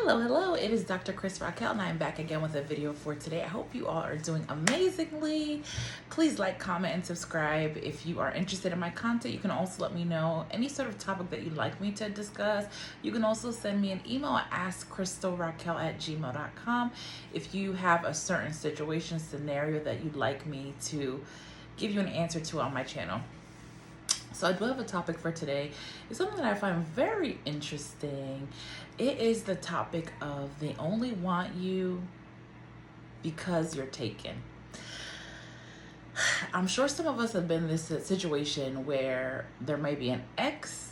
Hello, it is Dr. Askkrystalracquel and I'm back again with a video for today. I hope you all are doing amazingly. Please like, comment, and subscribe. If you are interested in my content, you can also let me know any sort of topic that you'd like me to discuss. You can also send me an email at askkrystalracquel@gmail.com if you have a certain situation, scenario that you'd like me to give you an answer to on my channel. So I do have a topic for today. It's something that I find very interesting. It is the topic of they only want you because you're taken. I'm sure some of us have been in this situation where there may be an ex.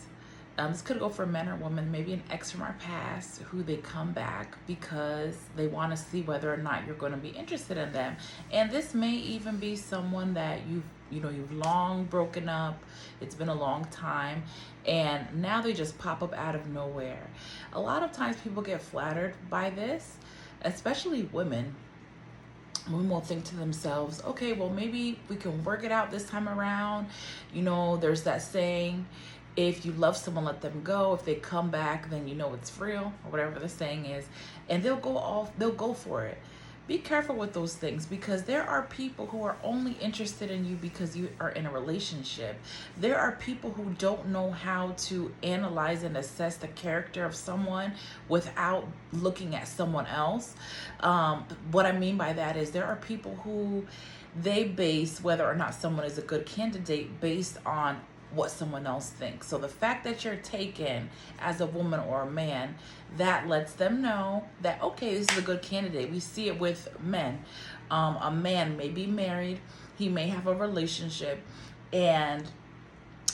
This could go for men or women, maybe an ex from our past who they come back because they want to see whether or not you're going to be interested in them. And this may even be someone that you've long broken up. It's been a long time, and now they just pop up out of nowhere. A lot of times people get flattered by this, especially women. Women will think to themselves, okay, well, maybe we can work it out this time around. There's that saying, if you love someone, let them go. If they come back, then you know it's real, or whatever the saying is. And they'll go for it. Be careful with those things, because there are people who are only interested in you because you are in a relationship. There are people who don't know how to analyze and assess the character of someone without looking at someone else. What I mean by that is there are people who they base whether or not someone is a good candidate based on what someone else thinks. So the fact that you're taken as a woman or a man, that lets them know that, okay, this is a good candidate. We see it with men. A man may be married, he may have a relationship, and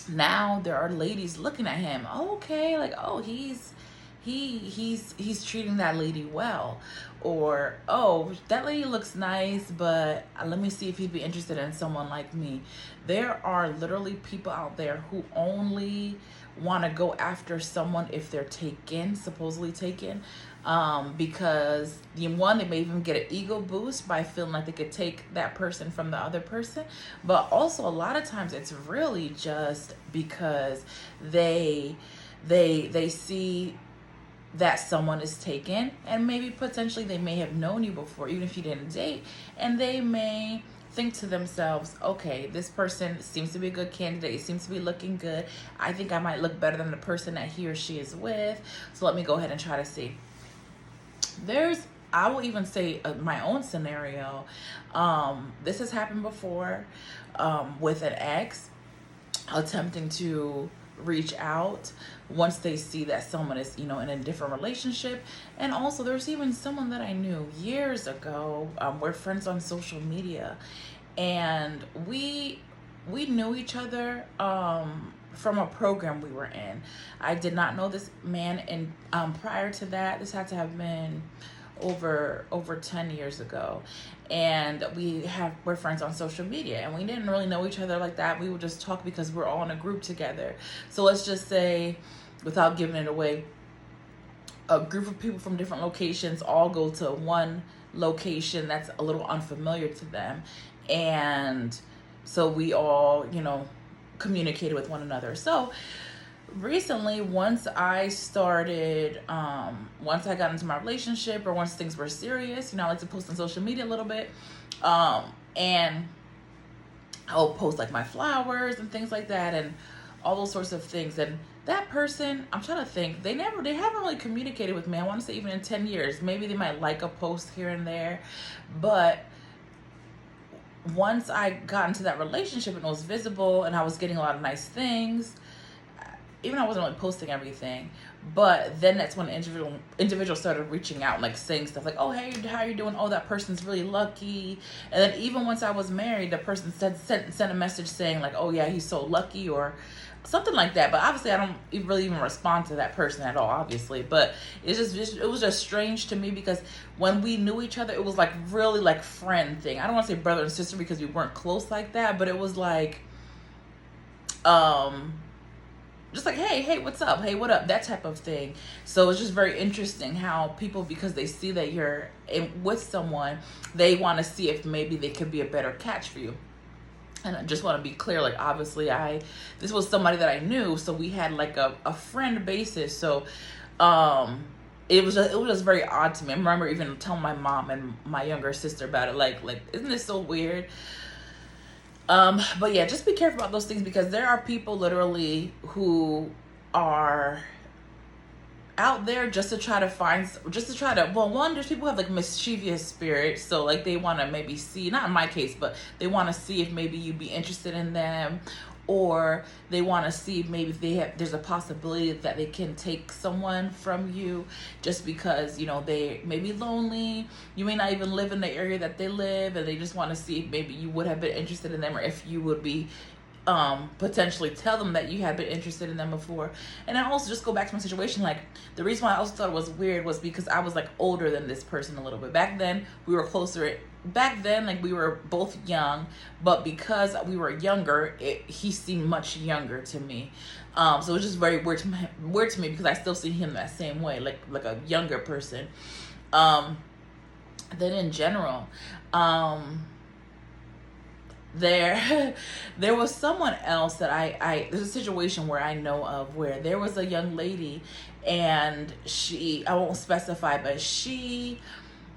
now there are ladies looking at him. Okay, like, oh, he's treating that lady well, or oh, that lady looks nice, but let me see if he'd be interested in someone like me. There are literally people out there who only want to go after someone if they're taken, supposedly taken, because they may even get an ego boost by feeling like they could take that person from the other person. But also a lot of times it's really just because they see that someone is taken, and maybe potentially they may have known you before, even if you didn't date, and they may think to themselves, okay, this person seems to be a good candidate, seems to be looking good, I think I might look better than the person that he or she is with, so let me go ahead and try to see. I will even say my own scenario. This has happened before, with an ex attempting to reach out once they see that someone is in a different relationship. And also there's even someone that I knew years ago. We're friends on social media, and we knew each other from a program we were in. I did not know this man, and prior to that, this had to have been over 10 years ago, and we're friends on social media, and we didn't really know each other like that. We would just talk because we're all in a group together. So let's just say, without giving it away, a group of people from different locations all go to one location that's a little unfamiliar to them, and so we all communicated with one another. So recently, once I got into my relationship, or once things were serious, I like to post on social media a little bit, and I'll post like my flowers and things like that, and all those sorts of things. And that person, I'm trying to think, they haven't really communicated with me. I want to say even in 10 years. Maybe they might like a post here and there, but once I got into that relationship and it was visible and I was getting a lot of nice things, even I wasn't really posting everything, but then that's when individuals started reaching out, like saying stuff like, oh, hey, how are you doing? Oh, that person's really lucky. And then even once I was married, the person sent a message saying like, oh yeah, he's so lucky, or something like that. But obviously I don't really even respond to that person at all, obviously. But it was just strange to me, because when we knew each other, it was like really like friend thing. I don't want to say brother and sister because we weren't close like that, but it was like, just like, hey, what's up? Hey, what up? That type of thing. So it's just very interesting how people, because they see that you're with someone, they want to see if maybe they could be a better catch for you. And I just want to be clear, like, obviously this was somebody that I knew, so we had like a friend basis. So it was just very odd to me. I remember even telling my mom and my younger sister about it, like isn't this so weird? But yeah, just be careful about those things, because there are people literally who are out there just to try to well, one, there's people who have like mischievous spirits, so like they want to maybe see, not in my case, but they want to see if maybe you'd be interested in them, or they want to see if maybe there's a possibility that they can take someone from you just because, you know, they may be lonely, you may not even live in the area that they live, and they just want to see if maybe you would have been interested in them, or if you would be potentially tell them that you had been interested in them before. And I also just go back to my situation, like the reason why I also thought it was weird was because I was like older than this person a little bit. Back then we were closer, back then like we were both young, but because we were younger, he seemed much younger to me. So it was just very weird to me because I still see him that same way, like a younger person. Then in general, there was someone else that I there's a situation where I know of where there was a young lady, and I won't specify, but she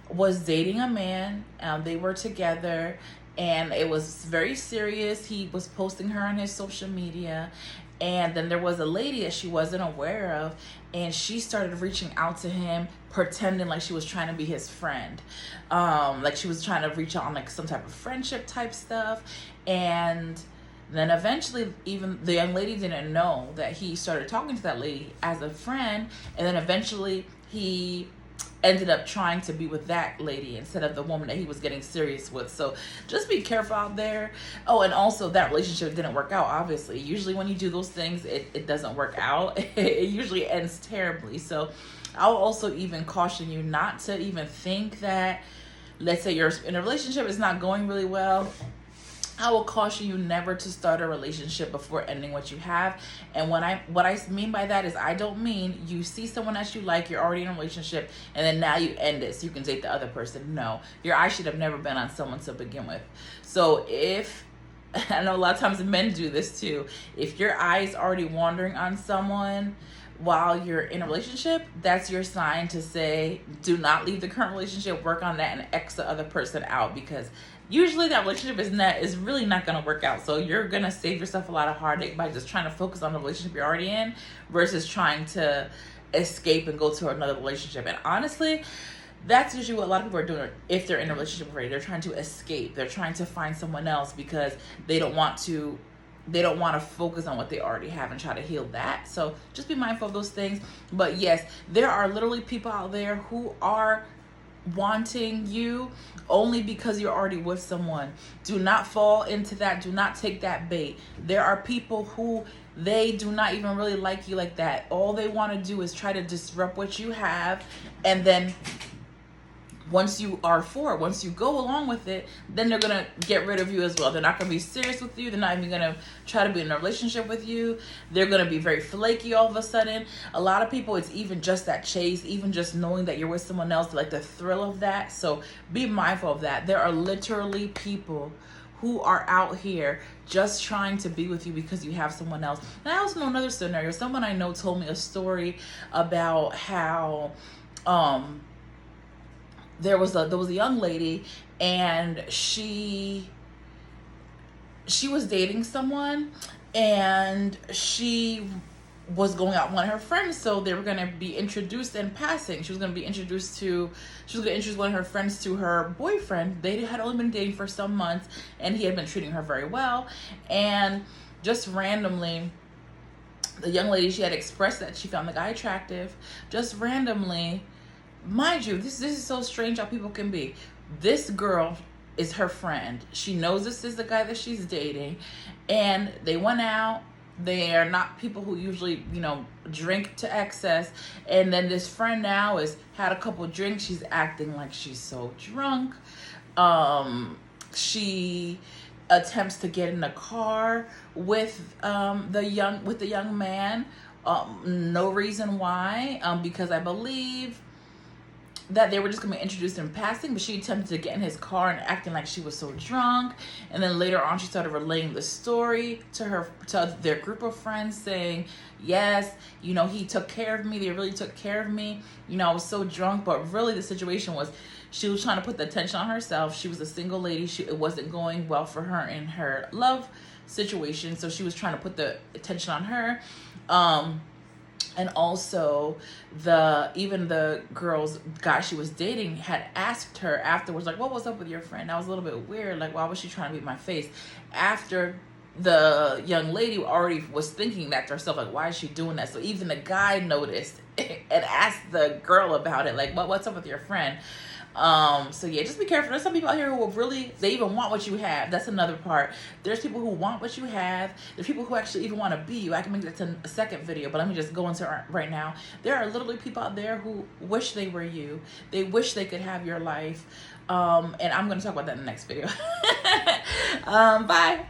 was dating a man. They were together and it was very serious. He was posting her on his social media, and then there was a lady that she wasn't aware of, and she started reaching out to him, pretending like she was trying to be his friend. Like she was trying to reach out on like some type of friendship type stuff. And then eventually, even the young lady didn't know that he started talking to that lady as a friend. And then eventually he ended up trying to be with that lady instead of the woman that he was getting serious with. So just be careful out there. Oh, and also that relationship didn't work out, obviously. Usually when you do those things, it doesn't work out. It usually ends terribly. So I'll also even caution you not to even think that, let's say you're in a relationship, it's not going really well. I will caution you never to start a relationship before ending what you have. And what I mean by that is, I don't mean you see someone that you like, you're already in a relationship, and then now you end it so you can date the other person. No, your eyes should have never been on someone to begin with. So if, I know a lot of times men do this too, if your eyes already wandering on someone while you're in a relationship, that's your sign to say, do not leave the current relationship, work on that and X the other person out, because usually that relationship is really not going to work out. So you're going to save yourself a lot of heartache by just trying to focus on the relationship you're already in versus trying to escape and go to another relationship. And honestly, that's usually what a lot of people are doing if they're in a relationship already. They're trying to escape. They're trying to find someone else because they don't want to focus on what they already have and try to heal that. So just be mindful of those things. But yes, there are literally people out there who are wanting you only because you're already with someone. Do not fall into that. Do not take that bait. There are people who they do not even really like you like that. All they want to do is try to disrupt what you have, and then once you go along with it, then they're gonna get rid of you as well. They're not gonna be serious with you. They're not even gonna try to be in a relationship with you. They're gonna be very flaky all of a sudden. A lot of people, it's even just that chase, even just knowing that you're with someone else, like the thrill of that. So be mindful of that. There are literally people who are out here just trying to be with you because you have someone else. And I also know another scenario. Someone I know told me a story about how there was a young lady, and she was dating someone, and she was going out with one of her friends, so they were going to be introduced in passing. She was going to introduce one of her friends to her boyfriend. They had only been dating for some months, and he had been treating her very well. And just randomly, the young lady, she had expressed that she found the guy attractive. Just randomly, mind you, this is so strange how people can be. This girl is her friend. She knows this is the guy that she's dating, and they went out. They are not people who usually, drink to excess. And then this friend now has had a couple drinks. She's acting like she's so drunk. She attempts to get in the car with the young man. No reason why. Because I believe that they were just gonna be introduced in passing, but she attempted to get in his car and acting like she was so drunk. And then later on, she started relaying the story to their group of friends, saying, yes, you know, he took care of me. They really took care of me. You know, I was so drunk, but really the situation was she was trying to put the attention on herself. She was a single lady. It wasn't going well for her in her love situation, so she was trying to put the attention on her. And also even the guy she was dating had asked her afterwards, like, what was up with your friend? That was a little bit weird. Like, why was she trying to beat my face? After the young lady already was thinking that to herself, like, why is she doing that? So even the guy noticed and asked the girl about it, like, what's up with your friend? So yeah, just be careful. There's some people out here who will really, they even want what you have. That's another part. There's people who want what you have. There's people who actually even want to be you. I can make that to a second video, but let me just go into it right now. There are literally people out there who wish they were you. They wish they could have your life. And I'm going to talk about that in the next video. Bye.